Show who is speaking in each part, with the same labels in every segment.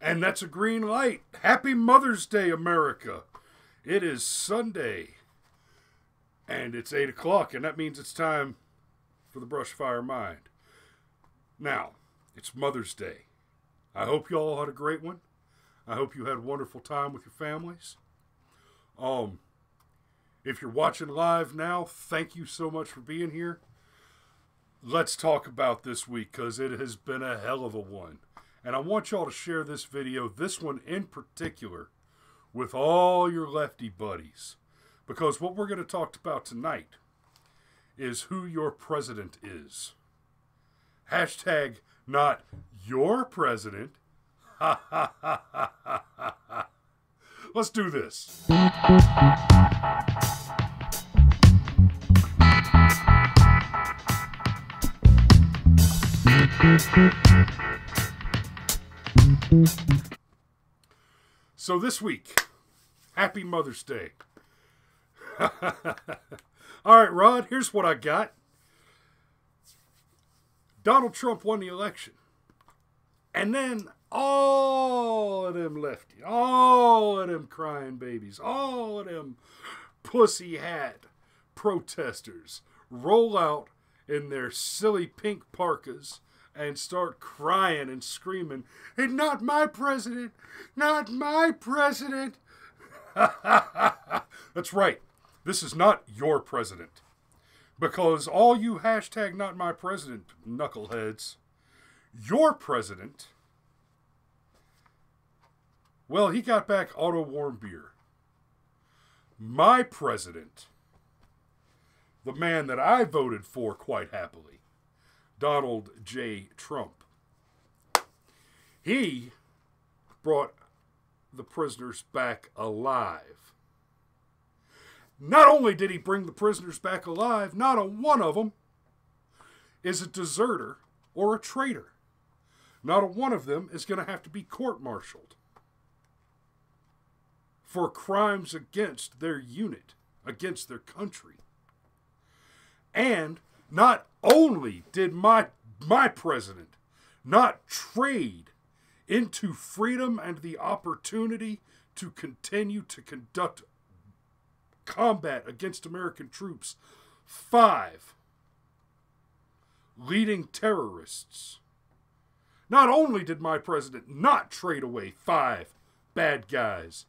Speaker 1: And that's a green light. Happy Mother's Day, America. It is Sunday. And it's 8 o'clock, and that means it's time for the Brushfire Mind. Now, it's Mother's Day. I hope you all had a great one. I hope you had a wonderful time with your families. If you're watching live now, thank you so much for being here. Let's talk about this week, because it has been a hell of a one. And I want y'all to share this video, this one in particular, with all your lefty buddies. Because what we're going to talk about tonight is who your president is. Hashtag not your president. Ha ha ha ha ha ha ha. Let's do this. So this week, happy Mother's Day. Alright, Rod, here's what I got. Donald Trump won the election. And then all of them lefty, all of them crying babies, all of them pussy hat protesters roll out in their silly pink parkas and start crying and screaming, "And not my president! Not my president!" That's right. This is not your president. Because all you hashtag not my president knuckleheads, your president, well, he got back auto-warm beer. My president, the man that I voted for quite happily, Donald J. Trump, he brought the prisoners back alive. Not only did he bring the prisoners back alive, not a one of them is a deserter or a traitor. Not a one of them is going to have to be court-martialed for crimes against their unit, against their country. And not only did my president not trade into freedom and the opportunity to continue to conduct combat against American troops 5 leading terrorists. Not only did my president not trade away 5 bad guys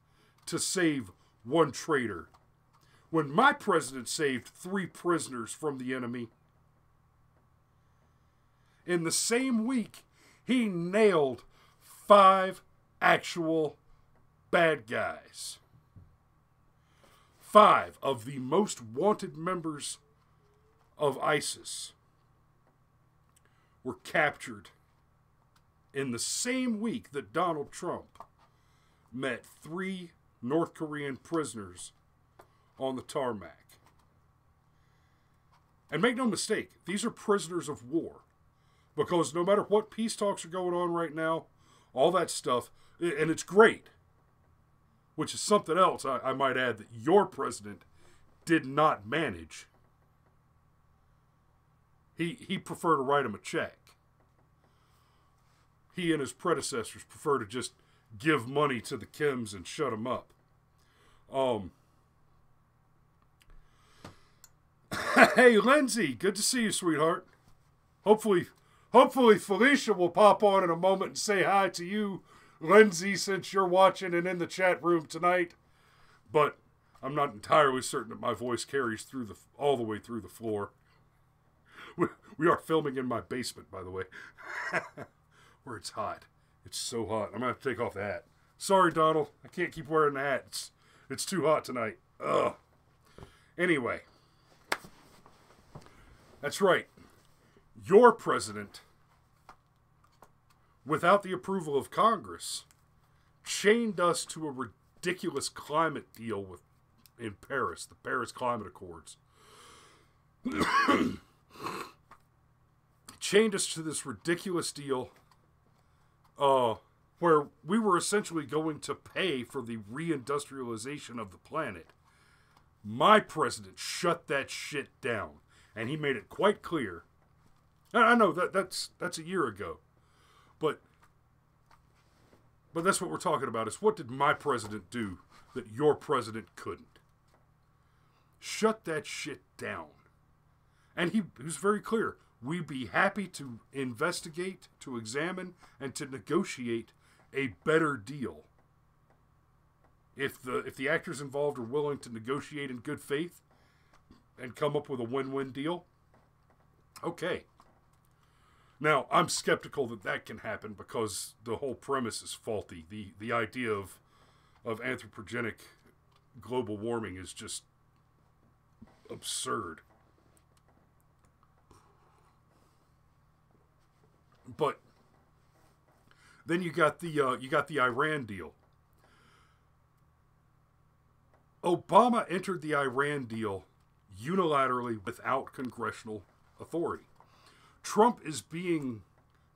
Speaker 1: to save 1 traitor, when my president saved 3 prisoners from the enemy, in the same week, he nailed 5 actual bad guys. 5 of the most wanted members of ISIS were captured in the same week that Donald Trump met 3 North Korean prisoners on the tarmac. And make no mistake, these are prisoners of war. Because no matter what peace talks are going on right now, all that stuff, and it's great, which is something else, I might add, that your president did not manage. He preferred to write him a check. He and his predecessors prefer to just give money to the Kims and shut them up. Hey, Lindsay, good to see you, sweetheart. Hopefully Felicia will pop on in a moment and say hi to you, Lindsay, since you're watching and in the chat room tonight. But I'm not entirely certain that my voice carries through all the way through the floor. We are filming in my basement, by the way, where it's hot. It's so hot. I'm going to have to take off the hat. Sorry, Donald. I can't keep wearing the hat. It's too hot tonight. Ugh. Anyway. That's right. Your president, without the approval of Congress, chained us to a ridiculous climate deal in Paris, the Paris Climate Accords. Chained us to this ridiculous deal where we were essentially going to pay for the reindustrialization of the planet. My president shut that shit down, and he made it quite clear. I know that's a year ago, but But that's what we're talking about, is what did my president do that your president couldn't? Shut that shit down. And he was very clear. We'd be happy to investigate, to examine, and to negotiate a better deal. If the actors involved are willing to negotiate in good faith and come up with a win-win deal, okay. Now, I'm skeptical that that can happen because the whole premise is faulty. The idea of anthropogenic global warming is just absurd. But then you got the Iran deal. Obama entered the Iran deal unilaterally without congressional authority. Trump is being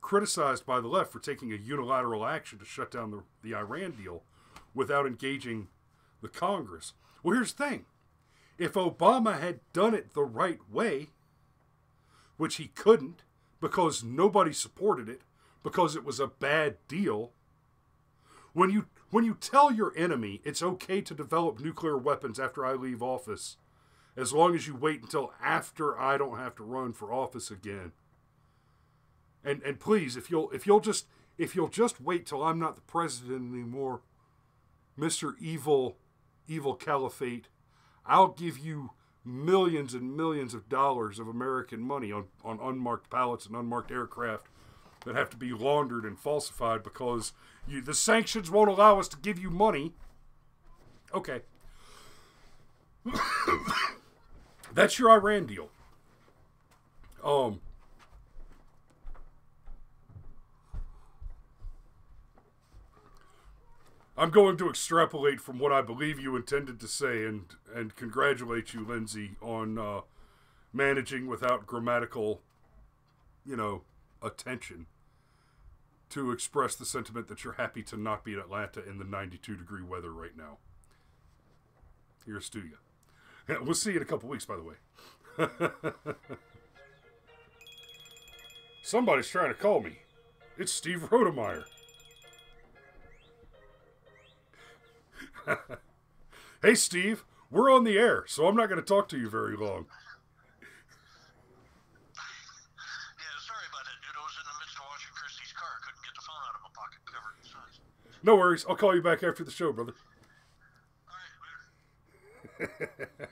Speaker 1: criticized by the left for taking a unilateral action to shut down the Iran deal without engaging the Congress. Well, here's the thing. If Obama had done it the right way, which he couldn't because nobody supported it, because it was a bad deal, when you tell your enemy it's okay to develop nuclear weapons after I leave office, as long as you wait until after I don't have to run for office again. And please, if you'll just wait till I'm not the president anymore, Mr. Evil Caliphate, I'll give you millions and millions of dollars of American money on unmarked pallets and unmarked aircraft that have to be laundered and falsified because the sanctions won't allow us to give you money. Okay. That's your Iran deal. I'm going to extrapolate from what I believe you intended to say and congratulate you, Lindsay, on managing without grammatical, attention to express the sentiment that you're happy to not be in Atlanta in the 92-degree weather right now. Here's to you. Yeah, we'll see you in a couple weeks, by the way. Somebody's trying to call me. It's Steve Rodemeyer. Hey, Steve, we're on the air, so I'm not going to talk to you very long.
Speaker 2: Yeah, sorry about that, dude. I was in the midst of washing Christy's car. I couldn't get the phone out of my pocket, covered in suds.
Speaker 1: No worries. I'll call you back after the show, brother.
Speaker 2: All right, later.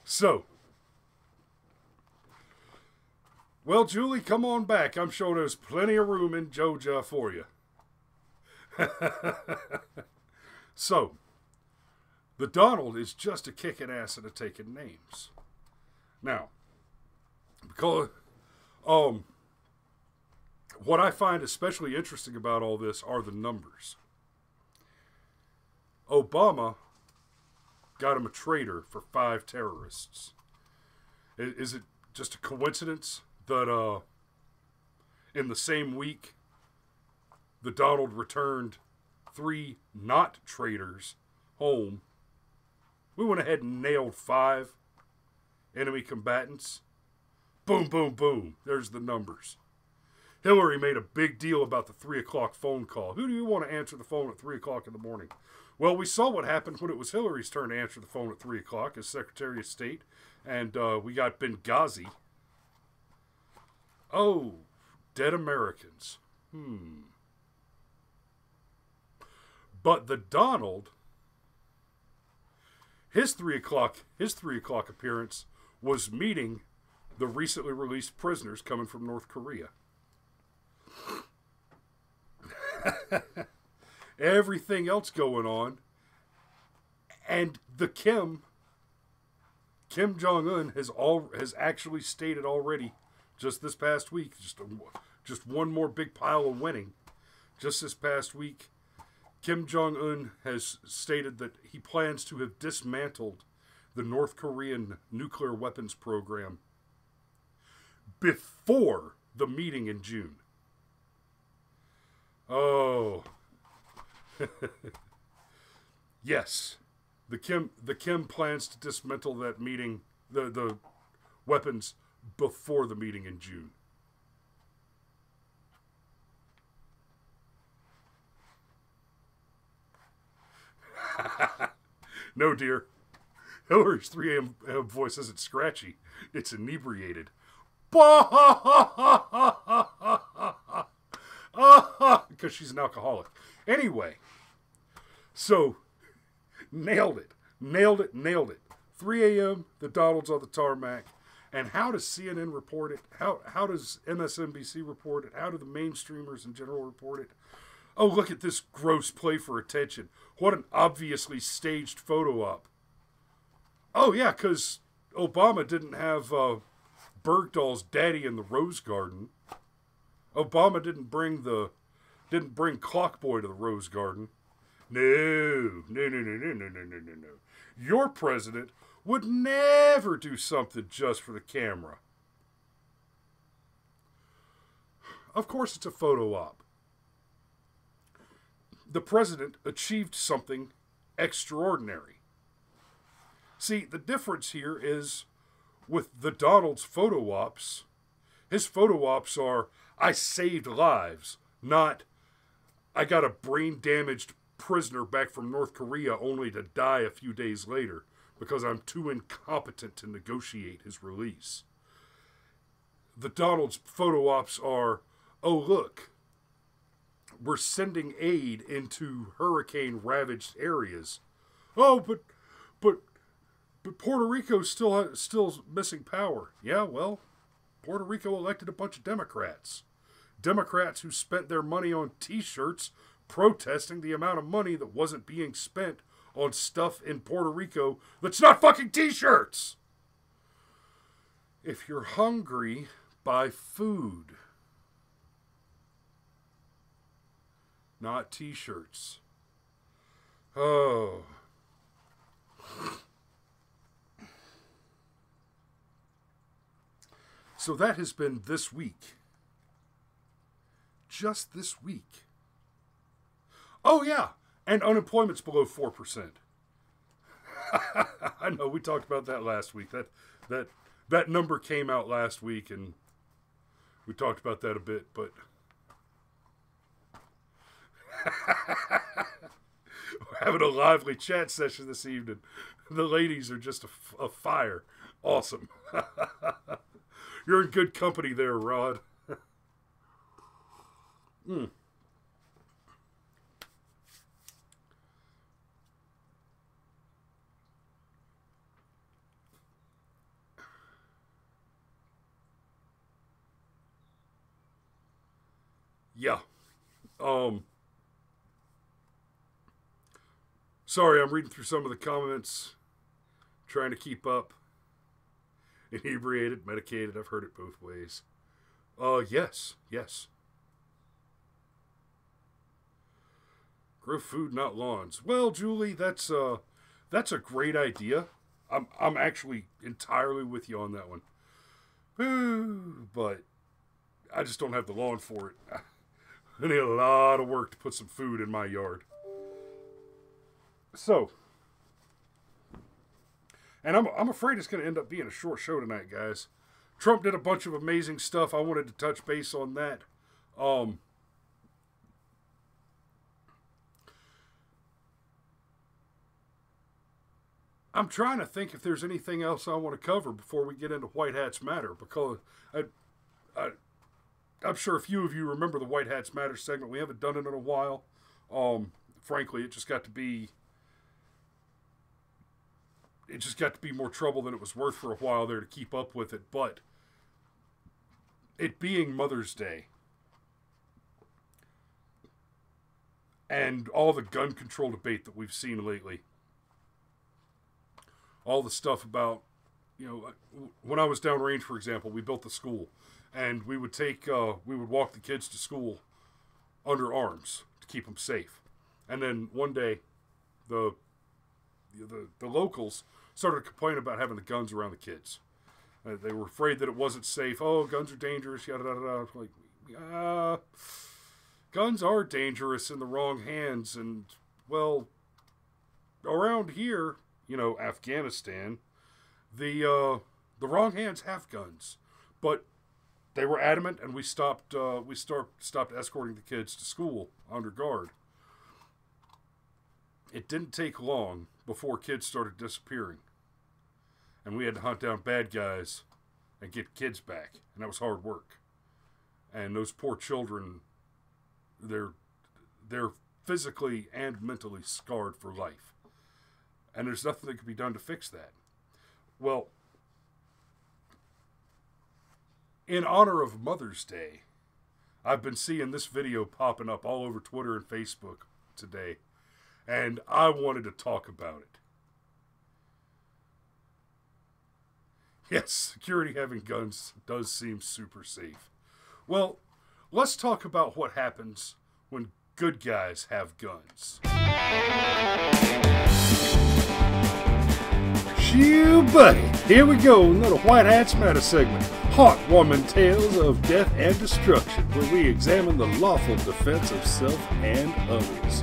Speaker 1: So, well, Julie, come on back. I'm sure there's plenty of room in Georgia for you. So, the Donald is just a kicking ass and a taking names. Now, because what I find especially interesting about all this are the numbers. Obama got him a traitor for 5 terrorists. Is it just a coincidence that in the same week the Donald returned 3 not traitors home? We went ahead and nailed 5 enemy combatants. Boom, boom, boom. There's the numbers. Hillary made a big deal about the 3 o'clock phone call. Who do you want to answer the phone at 3 o'clock in the morning? Well, we saw what happened when it was Hillary's turn to answer the phone at 3 o'clock as Secretary of State. And we got Benghazi. Oh, dead Americans. But the Donald, his 3 o'clock appearance was meeting the recently released prisoners coming from North Korea. Everything else going on, and the Kim Jong-un has actually stated already, just this past week, just one more big pile of winning. Just this past week, Kim Jong-un has stated that he plans to have dismantled the North Korean nuclear weapons program before the meeting in June. Oh. Yes. The Kim plans to dismantle that meeting, the weapons, before the meeting in June. No, dear. Hillary's 3 a.m. voice isn't scratchy. It's inebriated. Because she's an alcoholic. Anyway, so, nailed it. 3 a.m., the Donald's on the tarmac. And how does CNN report it? How does MSNBC report it? How do the mainstreamers in general report it? Oh, look at this gross play for attention. What an obviously staged photo op. Oh, yeah, because Obama didn't have Bergdahl's daddy in the Rose Garden. Obama didn't bring Clockboy to the Rose Garden. No. Your president would never do something just for the camera. Of course it's a photo op. The president achieved something extraordinary. See, the difference here is with the Donald's photo ops, his photo ops are, I saved lives, not, I got a brain-damaged prisoner back from North Korea only to die a few days later because I'm too incompetent to negotiate his release. The Donald's photo ops are, oh look, we're sending aid into hurricane-ravaged areas. Oh, but Puerto Rico's still missing power. Yeah, well, Puerto Rico elected a bunch of Democrats. Democrats who spent their money on T-shirts protesting the amount of money that wasn't being spent on stuff in Puerto Rico that's not fucking T-shirts. If you're hungry, buy food. Not T-shirts. Oh. So that has been this week. Just this week. Oh, yeah. And unemployment's below 4%. I know, we talked about that last week. That number came out last week, and we talked about that a bit, but... We're having a lively chat session this evening. The ladies are just a fire. Awesome. You're in good company there, Rod. Yeah. Sorry, I'm reading through some of the comments. Trying to keep up. Inebriated, medicated, I've heard it both ways. Yes. Grow food, not lawns. Well, Julie, that's a great idea. I'm actually entirely with you on that one. But I just don't have the lawn for it. I need a lot of work to put some food in my yard. So, and I'm afraid it's going to end up being a short show tonight, guys. Trump did a bunch of amazing stuff. I wanted to touch base on that. I'm trying to think if there's anything else I want to cover before we get into White Hats Matter, because I'm sure a few of you remember the White Hats Matter segment. We haven't done it in a while. Frankly, it just got to be more trouble than it was worth for a while there to keep up with it. But it being Mother's Day and all the gun control debate that we've seen lately, all the stuff about, when I was downrange, for example, we built the school, and we would walk the kids to school under arms to keep them safe. And then one day, the locals started complaining about having the guns around the kids. They were afraid that it wasn't safe. Oh, guns are dangerous, yada, yada, yada. Like, guns are dangerous in the wrong hands. And, well, around here, Afghanistan, the wrong hands have guns. But they were adamant, and we stopped escorting the kids to school under guard. it didn't take long before kids started disappearing. And we had to hunt down bad guys and get kids back. And that was hard work. And those poor children, they're physically and mentally scarred for life. And there's nothing that can be done to fix that. Well, in honor of Mother's Day, I've been seeing this video popping up all over Twitter and Facebook today. And I wanted to talk about it. Yes, security having guns does seem super safe. Well, let's talk about what happens when good guys have guns. Shoo, buddy. Here we go, another White Hats Matter segment. Heartwarming tales of death and destruction, where we examine the lawful defense of self and others.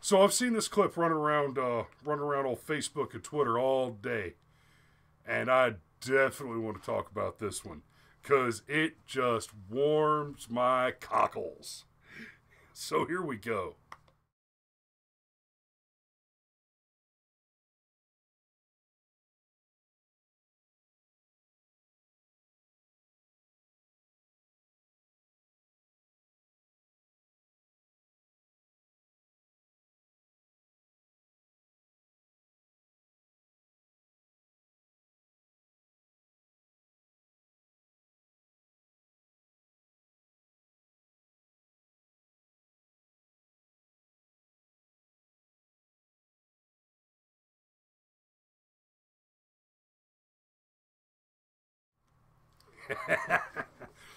Speaker 1: So I've seen this clip running around on Facebook and Twitter all day, and I definitely want to talk about this one because it just warms my cockles. So here we go.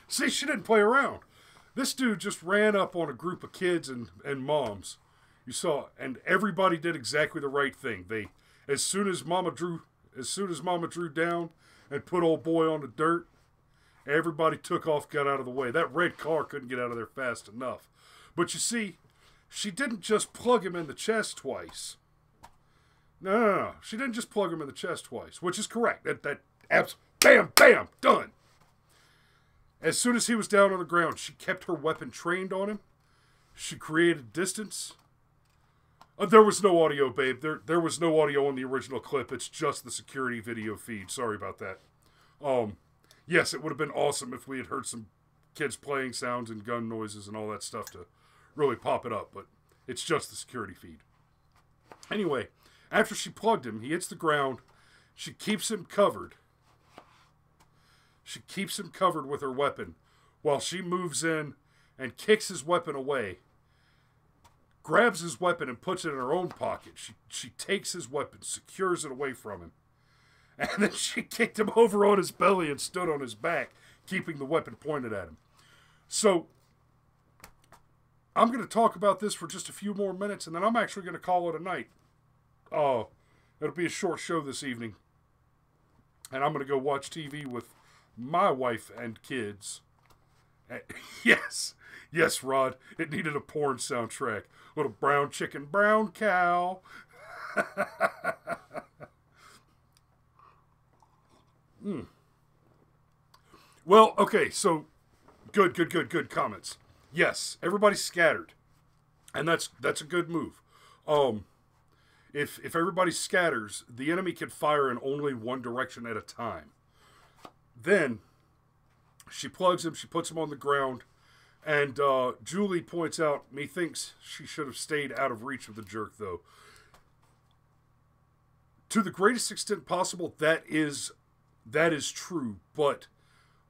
Speaker 1: See, she didn't play around. This dude just ran up on a group of kids and moms. You saw, and everybody did exactly the right thing. They, as soon as Mama drew down and put old boy on the dirt, everybody took off, got out of the way. That red car couldn't get out of there fast enough. But you see, she didn't just plug him in the chest twice. No. She didn't just plug him in the chest twice, which is correct. Bam, bam, done. As soon as he was down on the ground, she kept her weapon trained on him. She created distance. There was no audio, babe. There was no audio on the original clip. It's just the security video feed. Sorry about that. Yes, it would have been awesome if we had heard some kids playing sounds and gun noises and all that stuff to really pop it up, but it's just the security feed. Anyway, after she plugged him, he hits the ground. She keeps him covered. She keeps him covered with her weapon while she moves in and kicks his weapon away, grabs his weapon and puts it in her own pocket. She takes his weapon, secures it away from him, and then she kicked him over on his belly and stood on his back, keeping the weapon pointed at him. So, I'm going to talk about this for just a few more minutes, and then I'm actually going to call it a night. It'll be a short show this evening, and I'm going to go watch TV with my wife and kids. Yes, Rod, it needed a porn soundtrack. Little brown chicken, brown cow. Well, okay, so good comments. Yes, everybody's scattered, and that's a good move. If everybody scatters, the enemy can fire in only one direction at a time. Then she plugs him, she puts him on the ground, and Julie points out, methinks she should have stayed out of reach of the jerk, though. To the greatest extent possible, that is true, but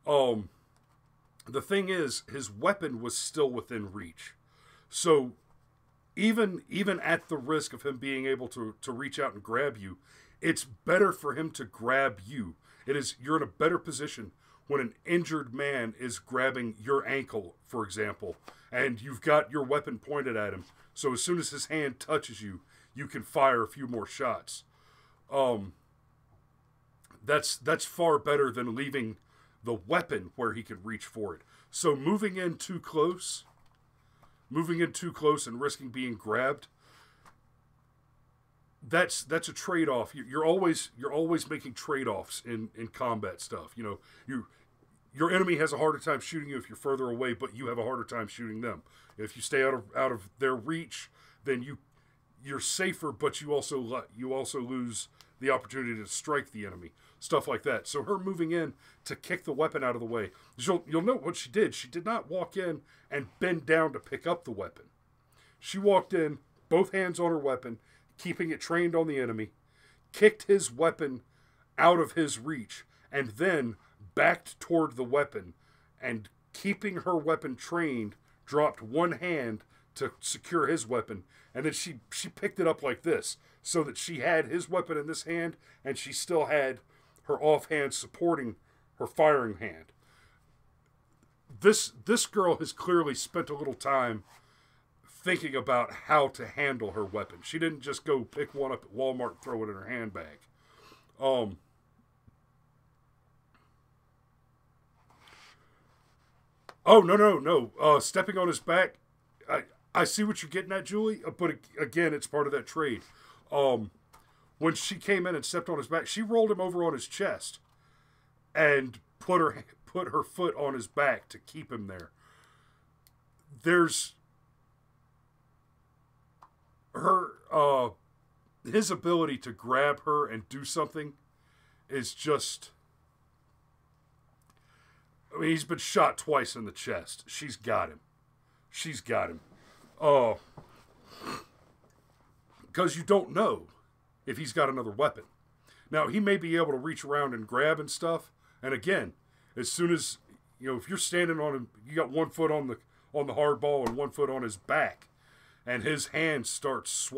Speaker 1: the thing is, his weapon was still within reach. So even at the risk of him being able to reach out and grab you, it's better for him to grab you. You're in a better position when an injured man is grabbing your ankle, for example, and you've got your weapon pointed at him. So as soon as his hand touches you, you can fire a few more shots. That's far better than leaving the weapon where he could reach for it. So moving in too close and risking being grabbed, that's a trade-off. You're always making trade-offs in combat stuff. You know, your enemy has a harder time shooting you if you're further away, but you have a harder time shooting them. If you stay out of their reach, then you're safer, but you also lose the opportunity to strike the enemy. Stuff like that. So her moving in to kick the weapon out of the way. You'll note what she did. She did not walk in and bend down to pick up the weapon. She walked in, both hands on her weapon, keeping it trained on the enemy, kicked his weapon out of his reach, and then backed toward the weapon, and keeping her weapon trained, dropped one hand to secure his weapon, and then she picked it up like this, so that she had his weapon in this hand, and she still had her offhand supporting her firing hand. This girl has clearly spent a little time thinking about how to handle her weapon. She didn't just go pick one up at Walmart and throw it in her handbag. Oh, no. Stepping on his back, I see what you're getting at, Julie, but again, it's part of that trade. When she came in and stepped on his back, she rolled him over on his chest and put her foot on his back to keep him there. There's his ability to grab her and do something is just... I mean, he's been shot twice in the chest. She's got him. Because you don't know if he's got another weapon. Now, he may be able to reach around and grab and stuff. And again, as soon as, you know, if you're standing on him, you got one foot on the hard ball and one foot on his back, and his hand starts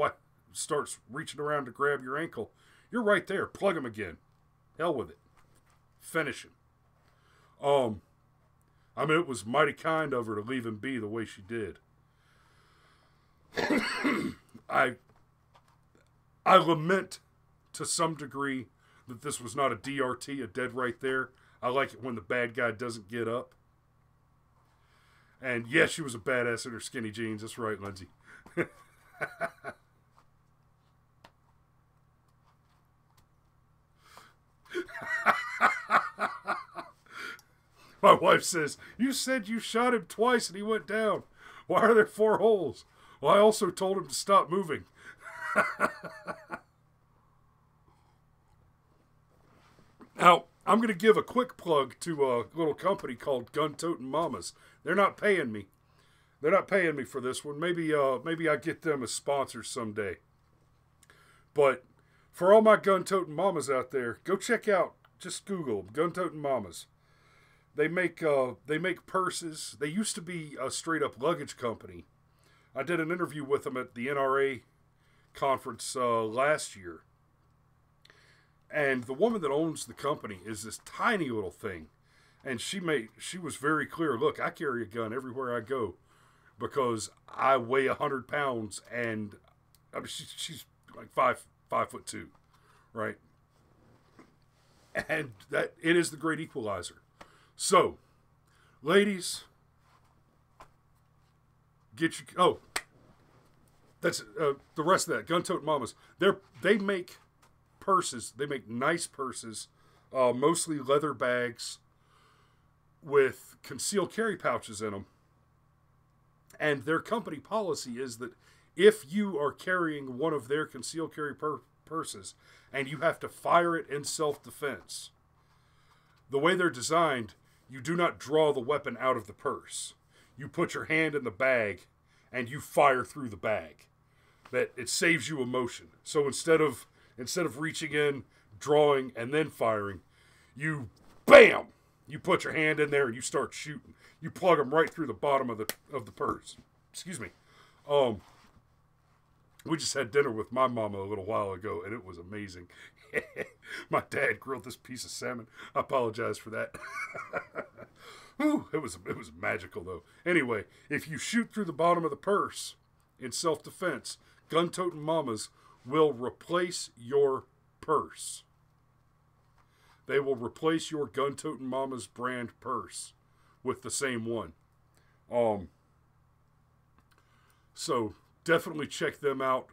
Speaker 1: reaching around to grab your ankle, you're right there. Plug him again. Hell with it. Finish him. I mean, it was mighty kind of her to leave him be the way she did. I lament to some degree that this was not a DRT, a dead right there. I like it when the bad guy doesn't get up. And yes, she was a badass in her skinny jeans. That's right, Lindsay. My wife says, "You said you shot him twice and he went down. Why are there 4 holes?" Well, I also told him to stop moving. Now, I'm going to give a quick plug to a little company called Tote Mamas. They're not paying me. They're not paying me for this one. Maybe I get them as sponsors someday. But for all my gun-toting mamas out there, go check out, just Google gun-toting mamas. They make purses. They used to be a straight-up luggage company. I did an interview with them at the NRA conference last year. And the woman that owns the company is this tiny little thing. And she was very clear, look, I carry a gun everywhere I go because I weigh 100 pounds and I mean, she's like 5'2", right? And that it is the great equalizer. So, ladies, get your that's the rest of that gun-toting mamas. They make purses. They make nice purses, mostly leather bags with concealed carry pouches in them. And their company policy is that if you are carrying one of their concealed carry purses and you have to fire it in self-defense, the way they're designed, you do not draw the weapon out of the purse. You put your hand in the bag and you fire through the bag. That it saves you a motion. So instead of reaching in, drawing, and then firing, you bam! You put your hand in there and you start shooting. You plug them right through the bottom of the purse. Excuse me. We just had dinner with my mama a little while ago, and it was amazing. My dad grilled this piece of salmon. I apologize for that. Ooh, it was magical, though. Anyway, if you shoot through the bottom of the purse in self-defense, gun-toting mamas will replace your purse. They will replace your gun-toting mamas brand purse with the same one. So definitely check them out.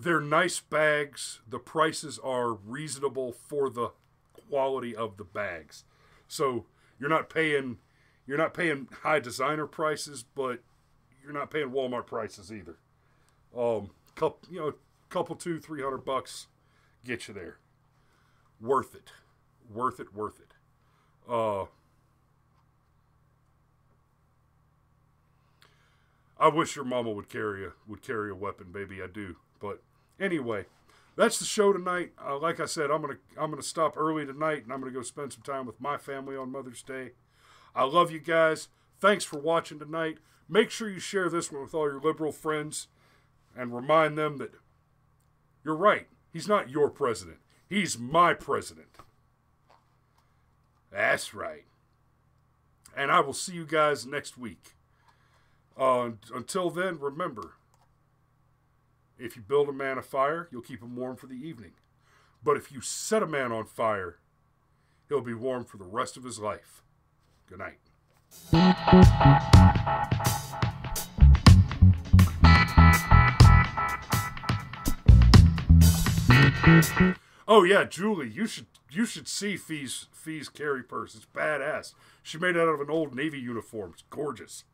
Speaker 1: they're nice bags. The prices are reasonable for the quality of the bags. So you're not paying high designer prices, but you're not paying Walmart prices either. Couple $200-$300 get you there. Worth it. I wish your mama would carry a weapon, baby. I do. But anyway, that's the show tonight. Like I said, I'm gonna stop early tonight, and I'm gonna go spend some time with my family on Mother's Day. I love you guys. Thanks for watching tonight. Make sure you share this one with all your liberal friends, and remind them that you're right. He's not your president. He's my president. That's right. And I will see you guys next week. Until then, remember, if you build a man a fire, you'll keep him warm for the evening. But if you set a man on fire, he'll be warm for the rest of his life. Good night. Oh yeah, Julie, you should see Fee's carry purse. It's badass. She made it out of an old Navy uniform. It's gorgeous.